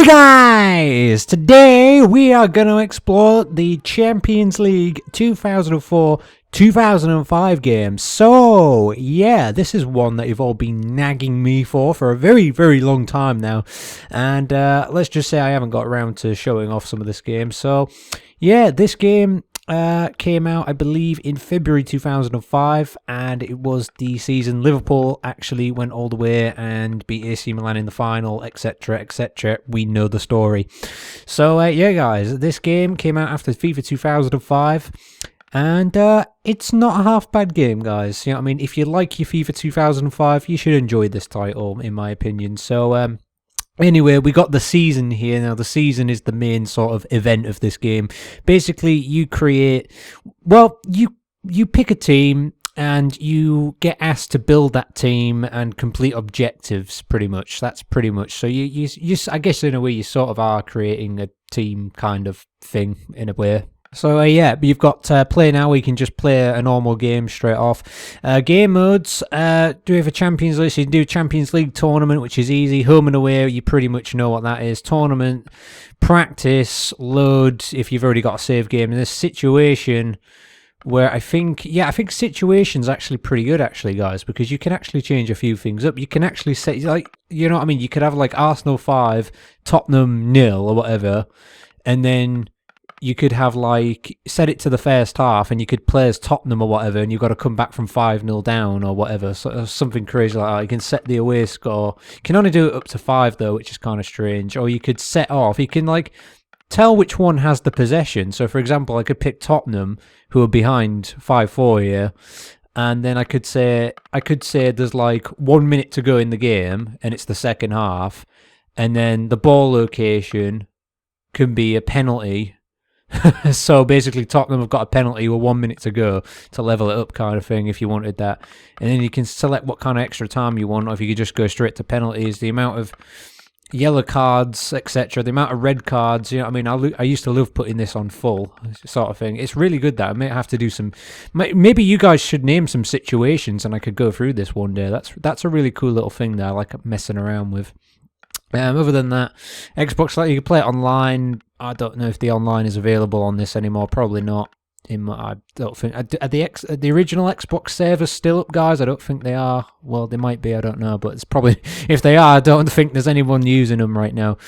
Guys, today we are going to explore the Champions League 2004-2005 game. So, yeah, this is one that you've all been nagging me for a very, very long time now. And let's just say I haven't got around to showing off some of this game. So, yeah, this game came out, I believe, in February 2005, and it was the season Liverpool actually went all the way and beat AC Milan in the final, etc., etc. We know the story. So, yeah, guys, this game came out after FIFA 2005, and it's not a half bad game, guys. You know what I mean? If you like your FIFA 2005, you should enjoy this title, in my opinion. So, anyway, we got the season here. Now, the season is the main sort of event of this game. Basically, you create... Well, you pick a team, and you get asked to build that team and complete objectives, pretty much. That's pretty much... So, you I guess, in a way, you sort of are creating a team kind of thing, in a way. So, yeah, you've got play now. We can just play a normal game straight off. Game modes, do we have a Champions League? So you can do Champions League tournament, which is easy. Home and away, you pretty much know what that is. Tournament, practice, load, if you've already got a save game. In this situation where I think situation's actually pretty good, actually, guys, because you can actually change a few things up. You can actually set, like, you know what I mean? You could have, like, Arsenal 5, Tottenham 0 or whatever, and then... You could have, like, set it to the first half and you could play as Tottenham or whatever, and you've got to come back from 5-0 down or whatever. So, something crazy like that. You can set the away score. You can only do it up to 5, though, which is kind of strange. Or you could set off. You can, like, tell which one has the possession. So, for example, I could pick Tottenham, who are behind 5-4 here. And then I could say there's, like, 1 minute to go in the game, and it's the second half. And then the ball location can be a penalty. So basically Tottenham have got a penalty with 1 minute to go to level it up, kind of thing, if you wanted that. And then you can select what kind of extra time you want, or if you could just go straight to penalties, the amount of yellow cards, etc., the amount of red cards. You know what I mean? I used to love putting this on full, sort of thing. It's really good. That I may have to do some... Maybe you guys should name some situations and I could go through this one day. That's a really cool little thing that I like messing around with. Other than that, Xbox, like, you can play it online. I don't know if the online is available on this anymore. Probably not. I don't think. Are the original Xbox servers still up, guys? I don't think they are. Well, they might be. I don't know, but it's probably, if they are, I don't think there's anyone using them right now.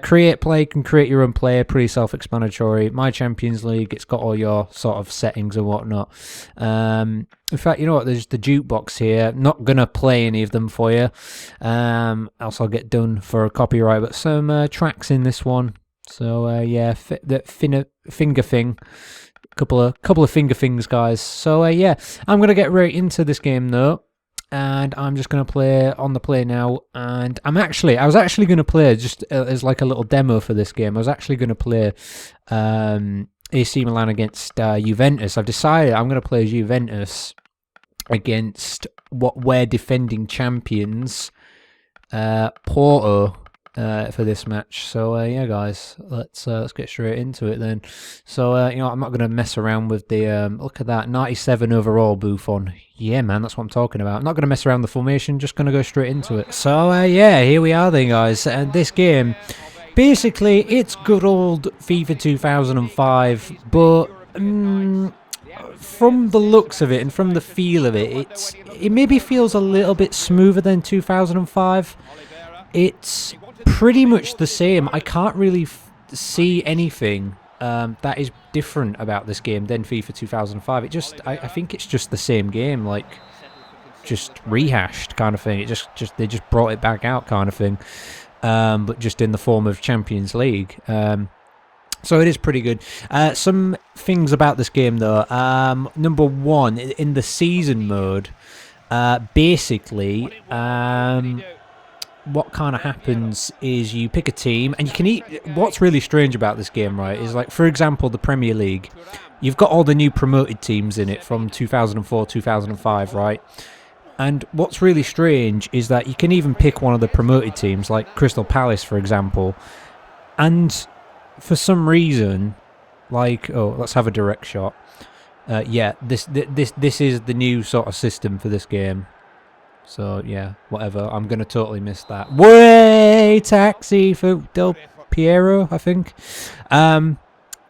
Create play, you can create your own player. Pretty self-explanatory. My Champions League, it's got all your sort of settings and whatnot. In fact, you know what? There's the jukebox here. Not gonna play any of them for you. Else I'll get done for a copyright. But some tracks in this one. So yeah, the finger thing. Couple of finger things, guys. So yeah, I'm gonna get right into this game though, and I'm just gonna play on the play now. And I was actually gonna play just as like a little demo for this game. I was actually gonna play AC Milan against Juventus. I've decided I'm gonna play Juventus against what we're defending champions, Porto. For this match. So yeah, guys, let's get straight into it then. So you know, I'm not going to mess around with the look at that 97 overall Buffon. Yeah, man, that's what I'm talking about. I'm not going to mess around the formation, just going to go straight into it. So yeah, here we are then, guys. And this game, basically, it's good old FIFA 2005, but from the looks of it and from the feel of it, it maybe feels a little bit smoother than 2005. It's pretty much the same. I can't really see anything that is different about this game than FIFA 2005. I think it's just the same game, like just rehashed kind of thing. They just brought it back out kind of thing, but just in the form of Champions League. So it is pretty good. Some things about this game though. Number one, in the season mode, basically. What kind of happens is you pick a team and you can eat. What's really strange about this game, right, is like, for example, the Premier League. You've got all the new promoted teams in it from 2004, 2005, right? And what's really strange is that you can even pick one of the promoted teams, like Crystal Palace, for example. And for some reason, like, oh, let's have a direct shot. Yeah, this is the new sort of system for this game. So, yeah, whatever. I'm going to totally miss that. Way taxi for Del Piero, I think.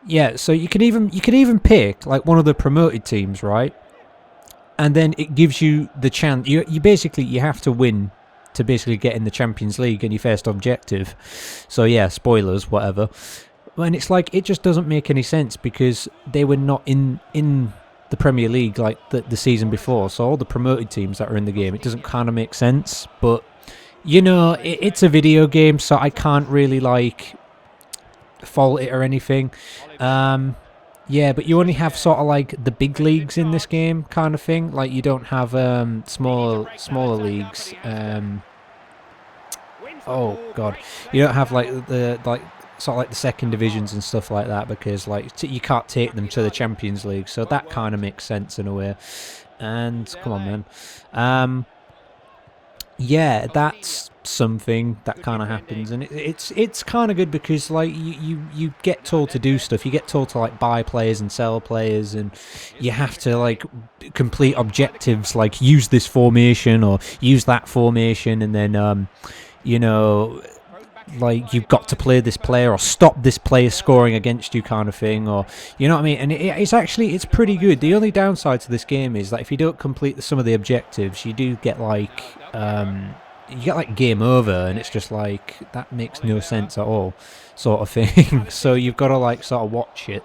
Yeah, so you can even pick like one of the promoted teams, right? And then it gives you the chance. You basically you have to win to basically get in the Champions League in your first objective. So yeah, spoilers, whatever. And it's like it just doesn't make any sense because they were not in the Premier League like the season before. So all the promoted teams that are in the game, it doesn't kind of make sense. But you know, it's a video game, so I can't really like fault it or anything. Yeah, but you only have sort of like the big leagues in this game kind of thing. Like you don't have smaller leagues. Oh god, you don't have like the sort of like the second divisions and stuff like that because like you can't take them to the Champions League. So that kind of makes sense in a way. And come on, man. Yeah, that's something that kind of happens, and it's kind of good because like you get told to do stuff. You get told to like buy players and sell players, and you have to like complete objectives like use this formation or use that formation, and then you know, like you've got to play this player or stop this player scoring against you kind of thing, or you know what I mean. And it's pretty good. The only downside to this game is that if you don't complete some of the objectives, you do get like you get like game over, and it's just like that makes no sense at all sort of thing. So you've got to like sort of watch it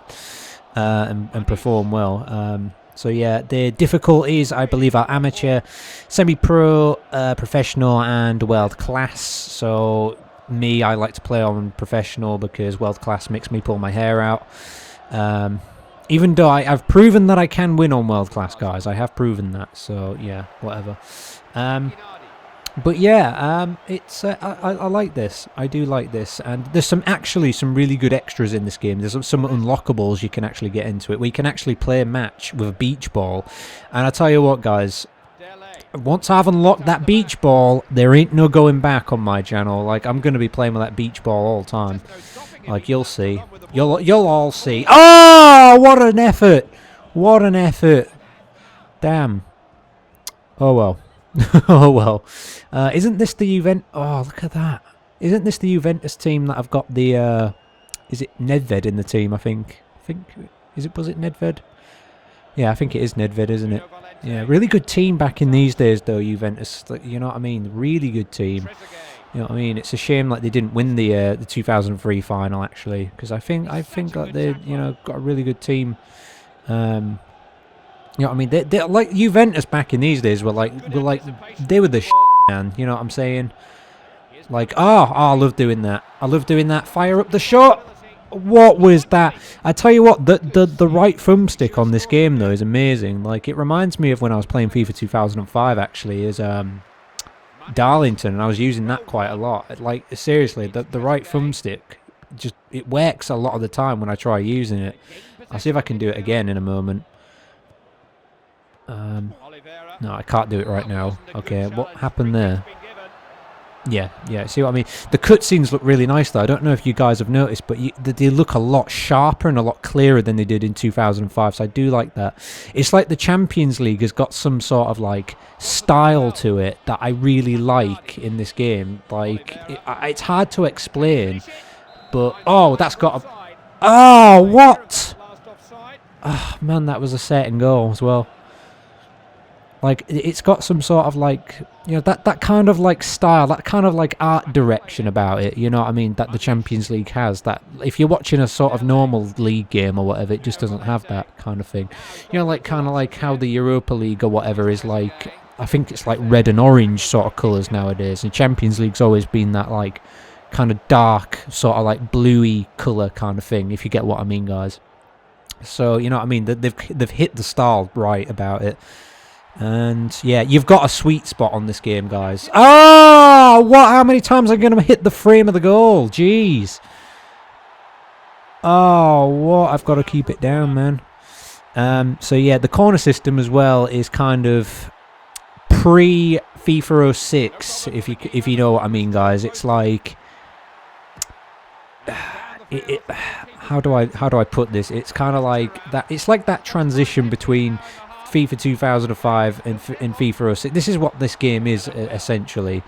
and perform well. So yeah, the difficulties I believe are amateur, semi-pro, professional and world class. So me, I like to play on professional because world class makes me pull my hair out. Even though I've proven that I can win on world class, guys, I have proven that. So yeah, whatever. But yeah, it's I like this. I do like this, and there's some really good extras in this game. There's some unlockables you can actually get into it. We can actually play a match with a beach ball, and I tell you what, guys. Once I've unlocked that beach ball, there ain't no going back on my channel. Like I'm gonna be playing with that beach ball all the time. Like you'll see, you'll all see. Oh, what an effort! What an effort! Damn. Oh well. Oh well. Isn't this the Juventus? Oh, look at that! Isn't this the Juventus team that I've got the? Is it Nedved in the team? I think. Was it Nedved? Yeah, I think it is Nedved, isn't it? Yeah, really good team back in these days, though, Juventus. Like, you know what I mean? Really good team. You know what I mean? It's a shame like they didn't win the 2003 final actually, because I think like they got a really good team. You know what I mean? They like Juventus back in these days were like they were the man. You know what I'm saying? Like I love doing that. I love doing that. Fire up the shot. What was that? I tell you what, the right thumbstick on this game though is amazing. Like it reminds me of when I was playing FIFA 2005 actually, is Darlington, and I was using that quite a lot. Like seriously, the right thumbstick just it works a lot of the time when I try using it. I'll see if I can do it again in a moment. No, I can't do it right now. Okay, what happened there? Yeah, see what I mean? The cutscenes look really nice though. I don't know if you guys have noticed, but they look a lot sharper and a lot clearer than they did in 2005, so I do like that. It's like the Champions League has got some sort of like style to it that I really like in this game. Like, it's hard to explain, but that's got a... Oh, what? Oh, man, that was a certain goal as well. Like, it's got some sort of, like, you know, that kind of, like, style, that kind of, like, art direction about it, you know what I mean, that the Champions League has. That if you're watching a sort of normal league game or whatever, it just doesn't have that kind of thing. You know, like, kind of like how the Europa League or whatever is, like, I think it's, like, red and orange sort of colours nowadays. And Champions League's always been that, like, kind of dark, sort of, like, bluey colour kind of thing, if you get what I mean, guys. So, you know what I mean, they've hit the style right about it. And yeah, you've got a sweet spot on this game, guys. Oh, what? How many times am I going to hit the frame of the goal? Jeez. Oh, what? I've got to keep it down, man. So yeah, the corner system as well is kind of pre FIFA 06, if you know what I mean, guys. It's like how do I put this? It's kind of like that. It's like that transition between FIFA 2005 and FIFA 06. This is what this game is essentially.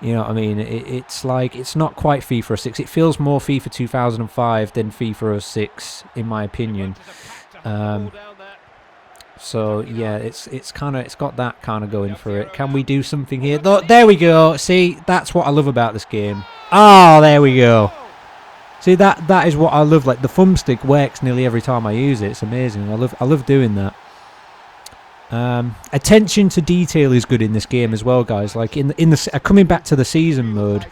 You know what I mean? It's like, it's not quite FIFA 06. It feels more FIFA 2005 than FIFA 06, in my opinion. So yeah, it's got that kind of going for it. Can we do something here? There we go. See, that's what I love about this game. Oh, there we go. See, that is what I love. Like, the thumbstick works nearly every time I use it. It's amazing. I love doing that. Attention to detail is good in this game as well, guys. Like in the coming back to the season mode,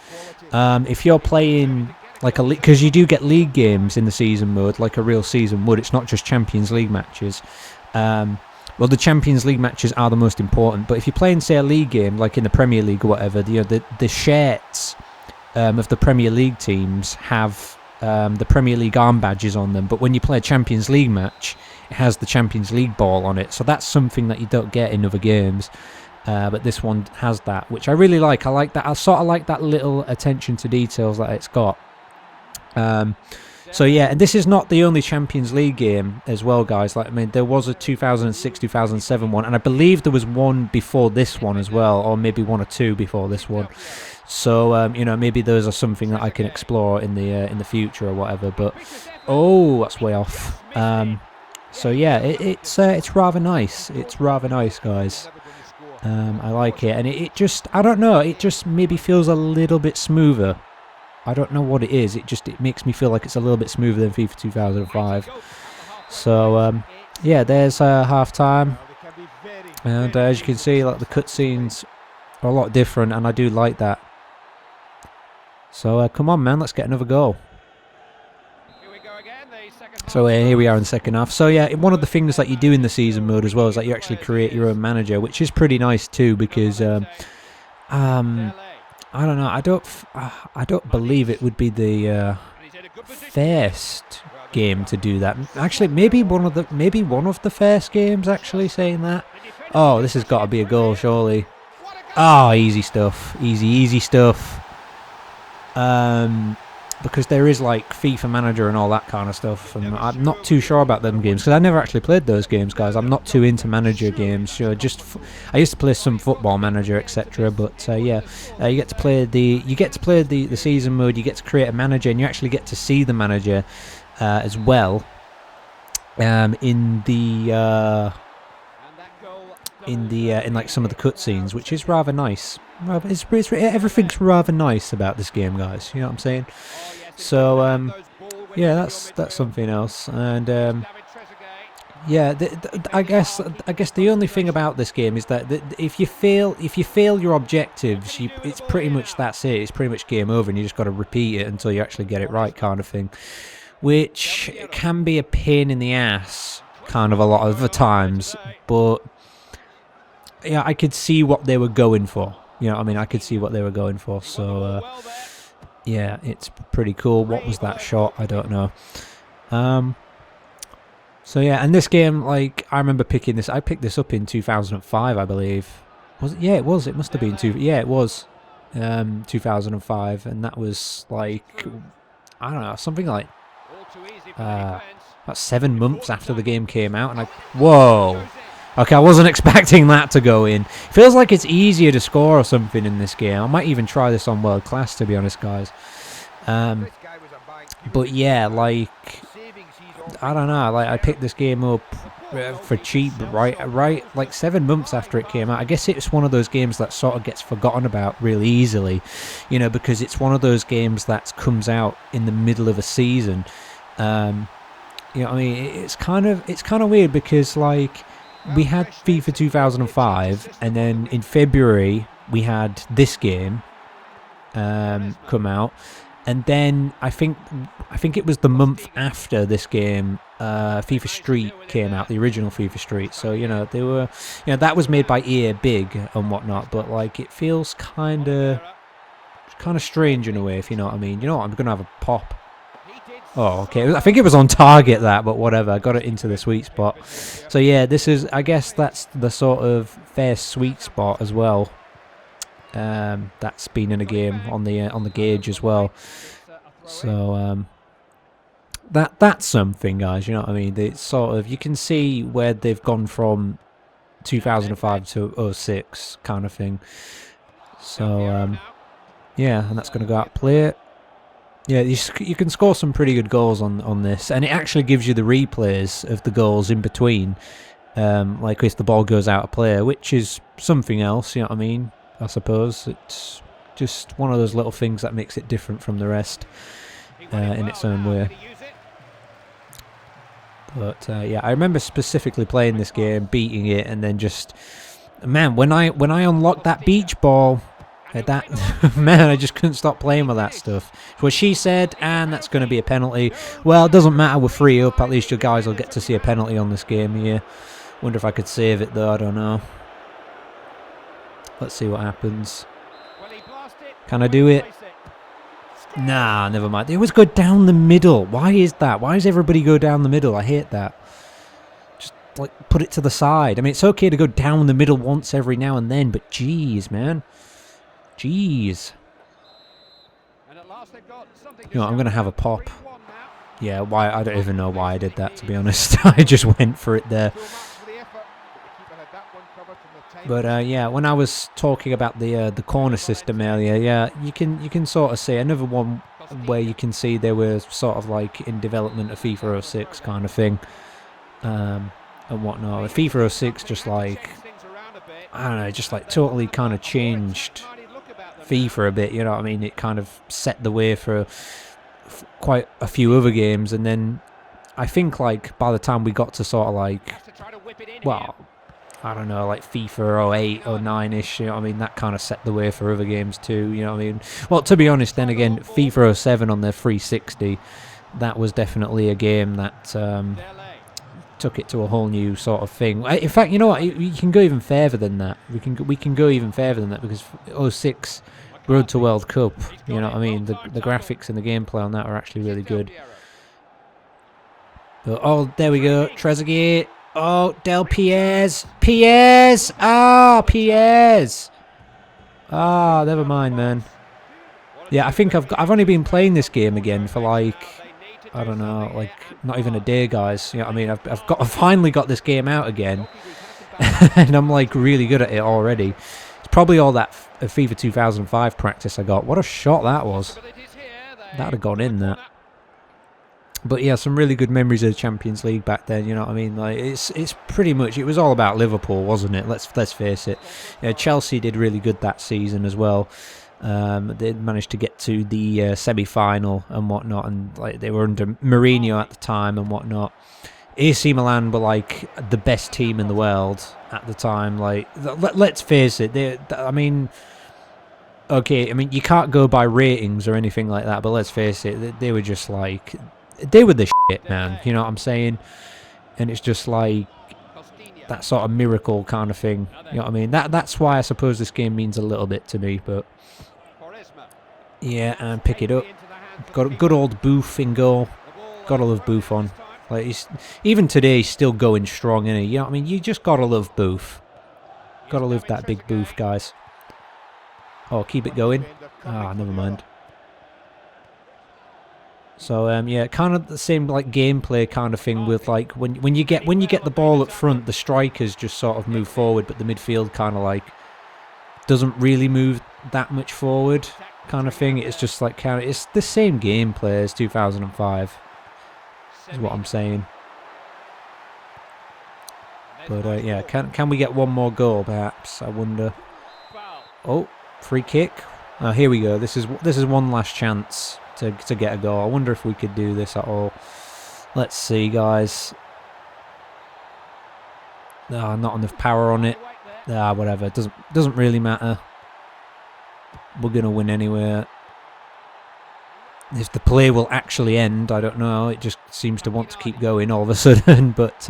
if you're playing like because you do get league games in the season mode, like a real season would. It's not just Champions League matches. Well, the Champions League matches are the most important, but if you're playing, say, a league game like in the Premier League or whatever, the shirts of the Premier League teams have the Premier League arm badges on them, but when you play a Champions League match, it has the Champions League ball on it. So that's something that you don't get in other games, but this one has that, which I really like. I like that. I sort of like that little attention to details that it's got. So yeah, and this is not the only Champions League game as well, guys. Like, I mean, there was a 2006-2007 one, and I believe there was one before this one as well, or maybe one or two before this one. So you know, maybe those are something that I can explore in the future or whatever. But oh, that's way off. So yeah, it's rather nice. It's rather nice, guys. I like it, and it just, I don't know, it just maybe feels a little bit smoother. I don't know what it is. It makes me feel like it's a little bit smoother than FIFA 2005. So yeah, there's half time, and as you can see, like, the cutscenes are a lot different, and I do like that. So come on, man, let's get another goal. So here we are in the second half. So yeah, one of the things that you do in the season mode as well is that you actually create your own manager, which is pretty nice too, because I don't know. I don't believe it would be the first game to do that. Actually, maybe one of the first games. Actually, saying that. Oh, this has got to be a goal, surely. Oh, easy stuff. Easy stuff. Because there is like FIFA Manager and all that kind of stuff, and I'm not too sure about them games because I never actually played those games, guys. I'm not too into manager games. You know, I used to play some Football Manager, etc. But yeah, you get to play the season mode. You get to create a manager, and you actually get to see the manager as well in like some of the cutscenes, which is rather nice. Everything's rather nice about this game, guys. You know what I'm saying? So yeah, that's something else. And yeah, I guess the only thing about this game is that if you fail your objectives, it's pretty much, that's it. It's pretty much game over, and you just got to repeat it until you actually get it right, kind of thing. Which can be a pain in the ass, kind of, a lot of the times, but yeah, I could see what they were going for. You know what I mean? I could see what they were going for. So yeah, it's pretty cool. What was that shot? I don't know. So yeah, and this game, like, I remember picking this. I picked this up in 2005, I believe. Was it? Yeah, it was. It must have been Yeah, it was 2005, and that was like, I don't know, something like about 7 months after the game came out, and whoa. Okay, I wasn't expecting that to go in. Feels like it's easier to score or something in this game. I might even try this on World Class, to be honest, guys. But yeah, like, I don't know. Like, I picked this game up for cheap, right, like 7 months after it came out. I guess it's one of those games that sort of gets forgotten about really easily, you know, because it's one of those games that comes out in the middle of a season. You know what I mean? It's kind of weird because, like, we had FIFA 2005, and then in February we had this game come out, and then I think it was the month after this game, FIFA Street came out, the original FIFA Street. So, you know, that was made by EA Big and whatnot, but like, it feels kind of strange in a way, if you know what I mean. You know what? I'm gonna have a pop. Oh, okay. I think it was on target, that, but whatever. I got it into the sweet spot. So yeah, I guess that's the sort of fair sweet spot as well. That's been in a game on the gauge as well. So that's something, guys. You know what I mean? It's sort of, you can see where they've gone from 2005 to 06 kind of thing. So Yeah, and that's going to go out play. Yeah, you can score some pretty good goals on this, and it actually gives you the replays of the goals in between, like if the ball goes out of play, which is something else, you know what I mean? I suppose it's just one of those little things that makes it different from the rest in its own way. But yeah, I remember specifically playing this game, beating it, and then just, man, when I unlocked that beach ball, that man, I just couldn't stop playing with that stuff. It's what she said, and that's going to be a penalty. Well, it doesn't matter, we're 3-up. At least you guys will get to see a penalty on this game here. Wonder if I could save it though. I don't know. Let's see what happens. Can I do it? Nah, never mind. They always go down the middle. Why is that? Why does everybody go down the middle? I hate that. Just, like, put it to the side. I mean, it's okay to go down the middle once every now and then, but jeez, man. Jeez. You know, I'm going to have a pop. Yeah, why? I don't even know why I did that, to be honest. I just went for it there. But yeah, when I was talking about the corner system earlier, yeah, you can sort of see another one where you can see they were sort of like in development of FIFA 06 kind of thing, and whatnot. FIFA 06 just like, I don't know, just like totally kind of changed FIFA a bit. You know what I mean? It kind of set the way for quite a few other games, and then I think like by the time we got to sort of like, well, I don't know, like FIFA 08 or 09-ish, you know what I mean? That kind of set the way for other games too, you know what I mean? Well, to be honest, then again, FIFA 07 on their 360, that was definitely a game that took it to a whole new sort of thing. In fact, you know what? We can go even further than that. We can go even further than that, because 06 Road to World Cup, you know what I mean? The graphics and the gameplay on that are actually really good. But, oh, there we go, Trezeguet. Oh, Del Piers. Piers! Ah, Piers! Ah, never mind, man. Yeah, I think I've only been playing this game again for like, I don't know, like not even a day, guys. You know what I mean? I've finally got this game out again, and I'm like really good at it already. It's probably all that FIFA 2005 practice I got. What a shot that was! That'd have gone in, that. But yeah, some really good memories of the Champions League back then. You know what I mean? Like it's pretty much, it was all about Liverpool, wasn't it? Let's face it. Chelsea did really good that season as well. They managed to get to the semi-final and whatnot, and like they were under Mourinho at the time and whatnot. AC Milan were like the best team in the world at the time. Like let's face it. I mean, okay, I mean you can't go by ratings or anything like that, but let's face it, they were just like, they were the shit, man. You know what I'm saying? And it's just like that sort of miracle kind of thing. You know what I mean? That's why I suppose this game means a little bit to me. But yeah, and pick it up. Got a good old Booth in goal. Gotta love Booth on. Like even today, he's still going strong, isn't he? You know what I mean? You just gotta love Booth. Gotta love that big Booth, guys. Oh, keep it going. Ah, never mind. So yeah, kind of the same like gameplay kind of thing with like when you get the ball up front, the strikers just sort of move forward, but the midfield kind of like doesn't really move that much forward, kind of thing. It's just like it's the same gameplay as 2005, is what I'm saying. But yeah, can we get one more goal perhaps? I wonder. Oh, free kick. Oh, here we go. This is one last chance to get a goal. I wonder if we could do this at all. Let's see, guys. Ah, not enough power on it. Ah, whatever. It doesn't really matter. We're gonna win anyway. If the play will actually end, I don't know. It just seems to want to keep going all of a sudden. But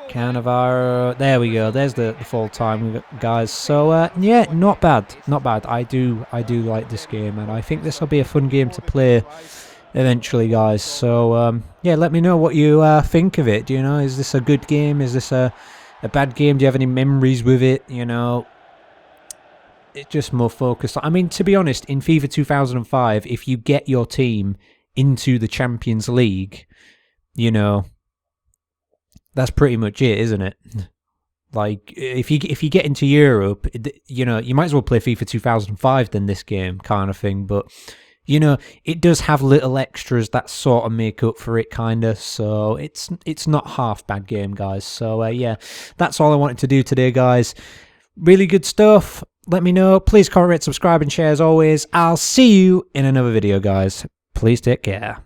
Cannavaro, there we go. There's the full time, guys. So yeah, not bad, not bad. I do like this game, and I think this will be a fun game to play eventually, guys. So yeah, let me know what you think of it. Do you know, is this a good game? Is this a bad game? Do you have any memories with it? You know, it's just more focused. I mean, to be honest, in FIFA 2005, if you get your team into the Champions League, you know, that's pretty much it, isn't it? Like, if you get into Europe, you know, you might as well play FIFA 2005 than this game, kind of thing. But you know, it does have little extras that sort of make up for it, kind of. So it's not half bad game, guys. So yeah, that's all I wanted to do today, guys. Really good stuff. Let me know. Please comment, rate, subscribe, and share as always. I'll see you in another video, guys. Please take care.